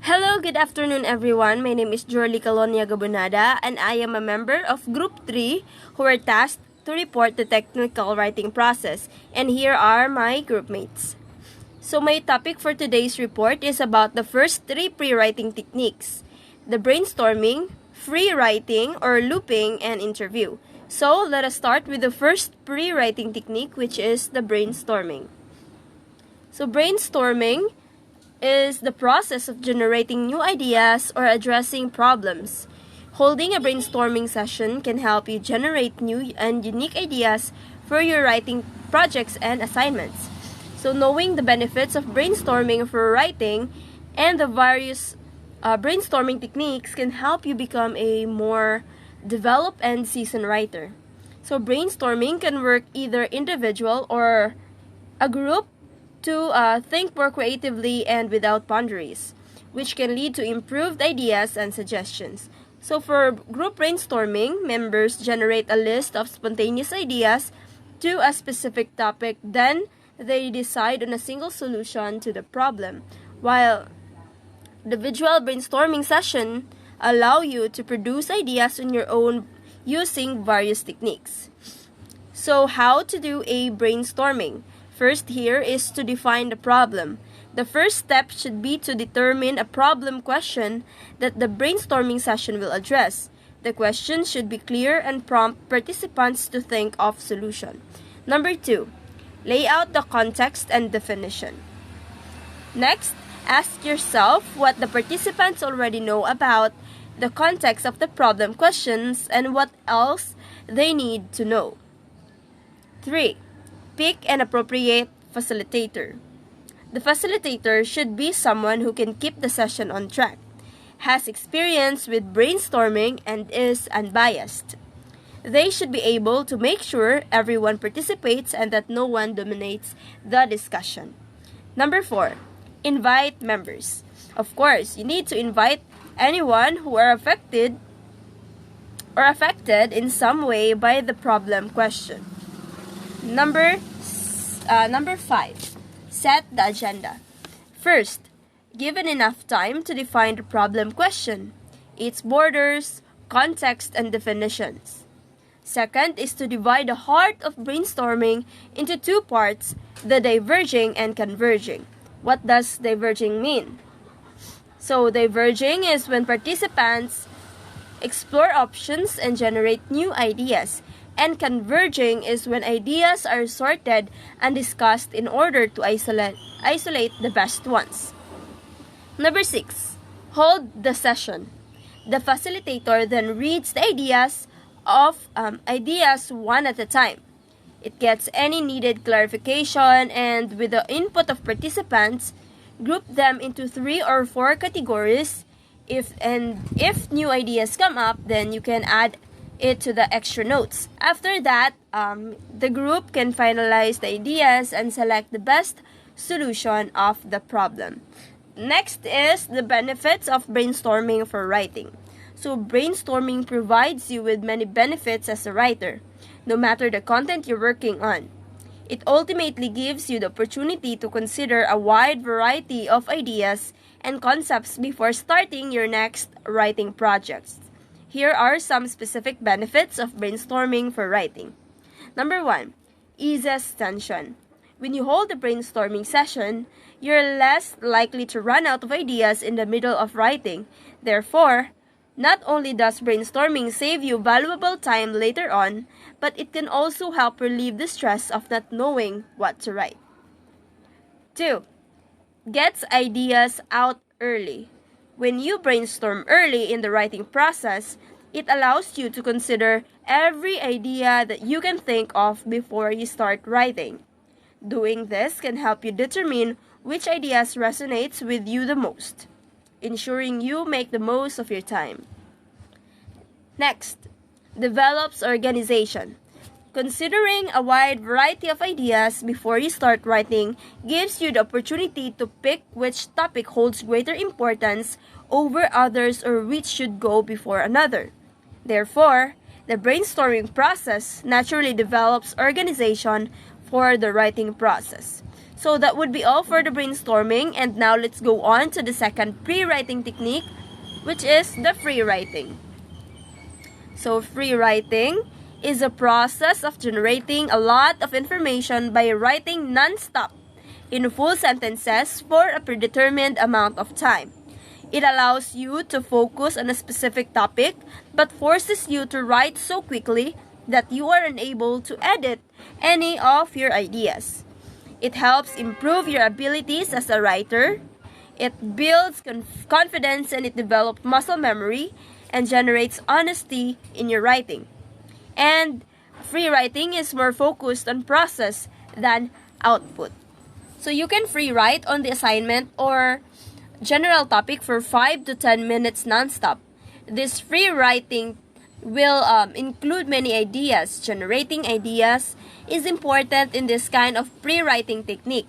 Hello, good afternoon everyone. My name is Jorly Calonia Gabonada and I am a member of Group 3 who are tasked to report the technical writing process. And here are my groupmates. So my topic for today's report is about the first 3 pre-writing techniques: the brainstorming, free writing or looping, and interview. So let us start with the first pre-writing technique, which is the brainstorming. So brainstorming is the process of generating new ideas or addressing problems. Holding a brainstorming session can help you generate new and unique ideas for your writing projects and assignments. So knowing the benefits of brainstorming for writing and the various brainstorming techniques can help you become a more developed and seasoned writer. So brainstorming can work either individual or a group to think more creatively and without boundaries, which can lead to improved ideas and suggestions. So for group brainstorming, members generate a list of spontaneous ideas to a specific topic, then they decide on a single solution to the problem, while individual brainstorming sessions allow you to produce ideas on your own using various techniques. So how to do a brainstorming? First here is to define the problem. The first step should be to determine a problem question that the brainstorming session will address. The question should be clear and prompt participants to think of solution. Number 2, lay out the context and definition. Next, ask yourself what the participants already know about the context of the problem questions and what else they need to know. 3. Pick an appropriate facilitator. The facilitator should be someone who can keep the session on track, has experience with brainstorming, and is unbiased. They should be able to make sure everyone participates and that no one dominates the discussion. Number 4, invite members. Of course, you need to invite anyone who are affected in some way by the problem question. Number 5, set the agenda. First, given enough time to define the problem question, its borders, context, and definitions. Second is to divide the heart of brainstorming into 2 parts, the diverging and converging. What does diverging mean? So diverging is when participants explore options and generate new ideas. And converging is when ideas are sorted and discussed in order to isolate the best ones. Number 6, hold the session. The facilitator then reads the ideas one at a time. It gets any needed clarification, and with the input of participants, group them into 3 or 4 categories. If new ideas come up, then you can add it to the extra notes. After that, the group can finalize the ideas and select the best solution of the problem. Next is the benefits of brainstorming for writing. So brainstorming provides you with many benefits as a writer, no matter the content you're working on. It ultimately gives you the opportunity to consider a wide variety of ideas and concepts before starting your next writing projects. Here are some specific benefits of brainstorming for writing. Number 1, eases tension. When you hold a brainstorming session, you're less likely to run out of ideas in the middle of writing. Therefore, not only does brainstorming save you valuable time later on, but it can also help relieve the stress of not knowing what to write. 2, gets ideas out early. When you brainstorm early in the writing process, it allows you to consider every idea that you can think of before you start writing. Doing this can help you determine which ideas resonates with you the most, ensuring you make the most of your time. Next, develops organization. Considering a wide variety of ideas before you start writing gives you the opportunity to pick which topic holds greater importance over others or which should go before another. Therefore, the brainstorming process naturally develops organization for the writing process. So that would be all for the brainstorming, and now let's go on to the second pre-writing technique, which is the free writing. So free writing is a process of generating a lot of information by writing non-stop in full sentences for a predetermined amount of time. It allows you to focus on a specific topic but forces you to write so quickly that you are unable to edit any of your ideas. It helps improve your abilities as a writer. It builds confidence, and it develops muscle memory and generates honesty in your writing. And free writing is more focused on process than output. So you can free write on the assignment or general topic for 5 to 10 minutes nonstop. This free writing will include many ideas. Generating ideas is important in this kind of pre-writing technique,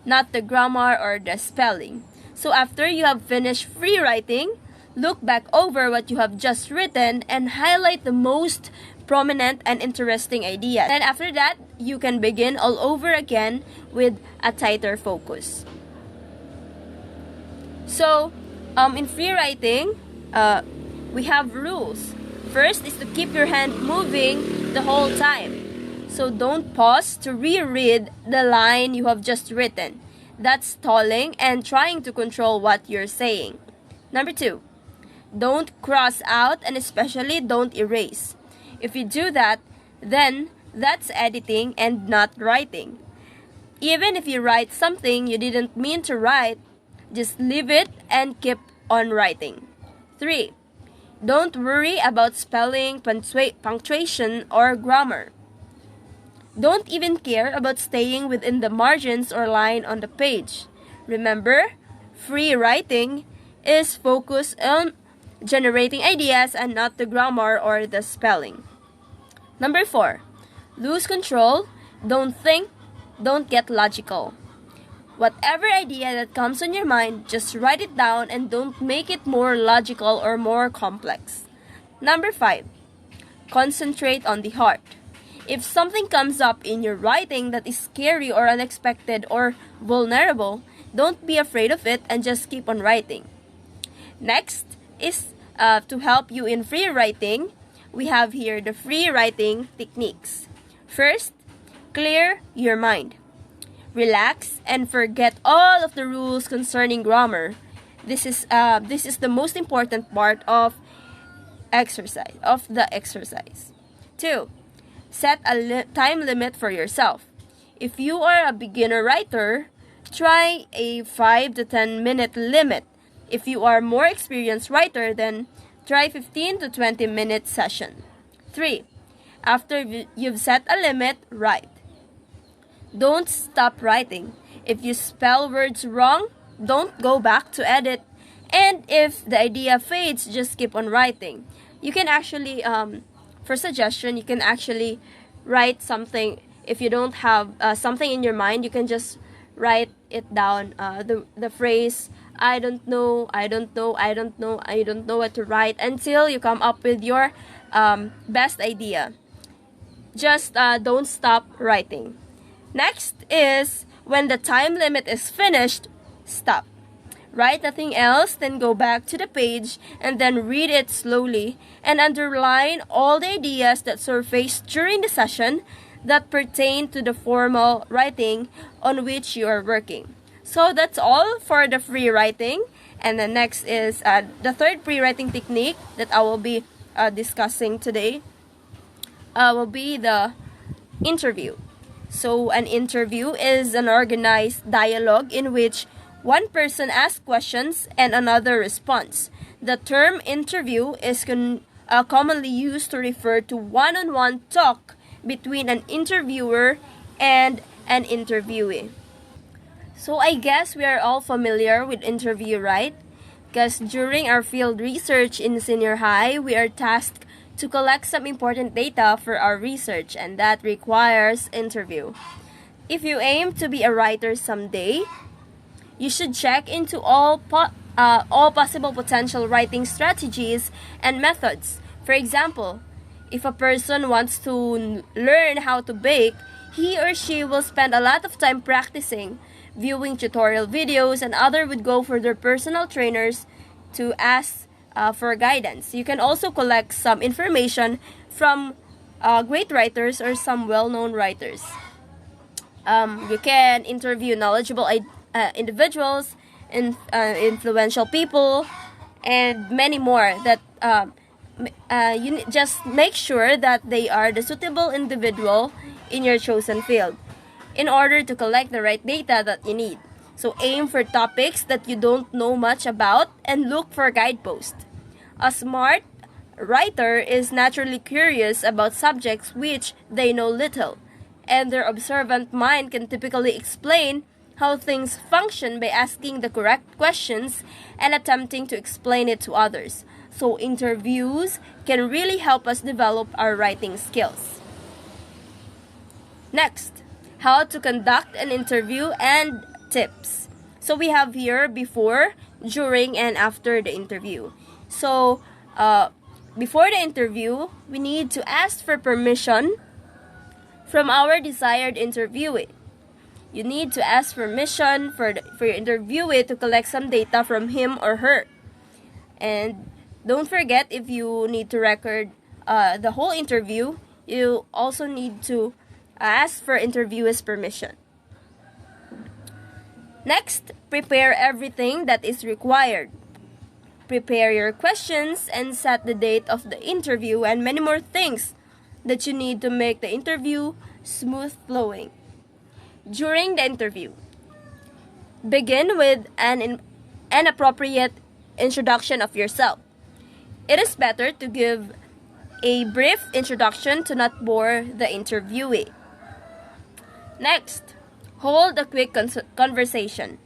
not the grammar or the spelling. So after you have finished free writing, look back over what you have just written and highlight the most prominent and interesting ideas. And after that, you can begin all over again with a tighter focus. So, in free writing, we have rules. First is to keep your hand moving the whole time. So don't pause to reread the line you have just written. That's stalling and trying to control what you're saying. Number 2, don't cross out, and especially don't erase. If you do that, then that's editing and not writing. Even if you write something you didn't mean to write, just leave it and keep on writing. 3, don't worry about spelling, punctuation, or grammar. Don't even care about staying within the margins or line on the page. Remember, free writing is focused on generating ideas and not the grammar or the spelling. Number 4, lose control. Don't think, don't get logical. Whatever idea that comes on your mind, just write it down and don't make it more logical or more complex. Number 5, concentrate on the heart. If something comes up in your writing that is scary or unexpected or vulnerable, don't be afraid of it and just keep on writing. Next is to help you in free writing, we have here the free writing techniques. First, clear your mind. Relax and forget all of the rules concerning grammar. This is the most important part of the exercise. 2, set a time limit for yourself. If you are a beginner writer, try a 5 to 10 minute limit. If you are more experienced writer, then try 15 to 20 minute session. 3, after you've set a limit, write. Don't stop writing. If you spell words wrong, don't go back to edit. And if the idea fades, just keep on writing. You can actually, for suggestion, you can actually write something. If you don't have something in your mind, you can just write it down. The phrase, I don't know what to write, until you come up with your best idea. Just don't stop writing. Next is, when the time limit is finished, stop. Write nothing else, then go back to the page and then read it slowly and underline all the ideas that surfaced during the session that pertain to the formal writing on which you are working. So that's all for the free writing. And the next is the third pre-writing technique that I will be discussing today will be the interview. So an interview is an organized dialogue in which one person asks questions and another responds. The term interview is commonly used to refer to one-on-one talk between an interviewer and an interviewee. So I guess we are all familiar with interview, right? Because during our field research in senior high, we are tasked to collect some important data for our research, and that requires interview. If you aim to be a writer someday, you should check into all possible potential writing strategies and methods. For example, if a person wants to learn how to bake, he or she will spend a lot of time practicing, viewing tutorial videos, and other would go for their personal trainers to ask for guidance. You can also collect some information from great writers or some well-known writers. You can interview knowledgeable individuals, influential people, and many more that you just make sure that they are the suitable individual in your chosen field in order to collect the right data that you need. So aim for topics that you don't know much about and look for guideposts. A smart writer is naturally curious about subjects which they know little, and their observant mind can typically explain how things function by asking the correct questions and attempting to explain it to others. So interviews can really help us develop our writing skills. Next, how to conduct an interview and tips. So we have here before, during, and after the interview. So before the interview, we need to ask for permission from our desired interviewee. You need to ask permission for your interviewee to collect some data from him or her. And don't forget, if you need to record the whole interview, you also need to ask for interviewee's permission. Next, prepare everything that is required. Prepare your questions and set the date of the interview and many more things that you need to make the interview smooth flowing. During the interview, begin with an appropriate introduction of yourself. It is better to give a brief introduction to not bore the interviewee. Next, hold a quick conversation.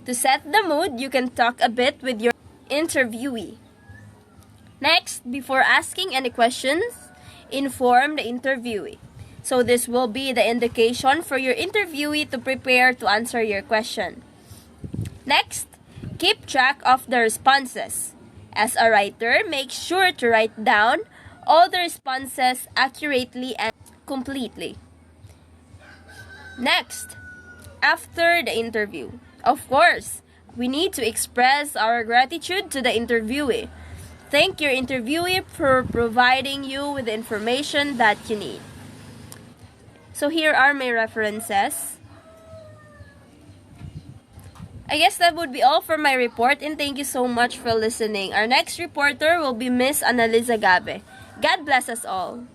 To set the mood, you can talk a bit with your interviewee. Next, before asking any questions, inform the interviewee. So this will be the indication for your interviewee to prepare to answer your question. Next, keep track of the responses. As a writer, make sure to write down all the responses accurately and completely. Next, after the interview, of course, we need to express our gratitude to the interviewee. Thank your interviewee for providing you with the information that you need. So here are my references. I guess that would be all for my report, and thank you so much for listening. Our next reporter will be Miss Annalisa Gabe. God bless us all.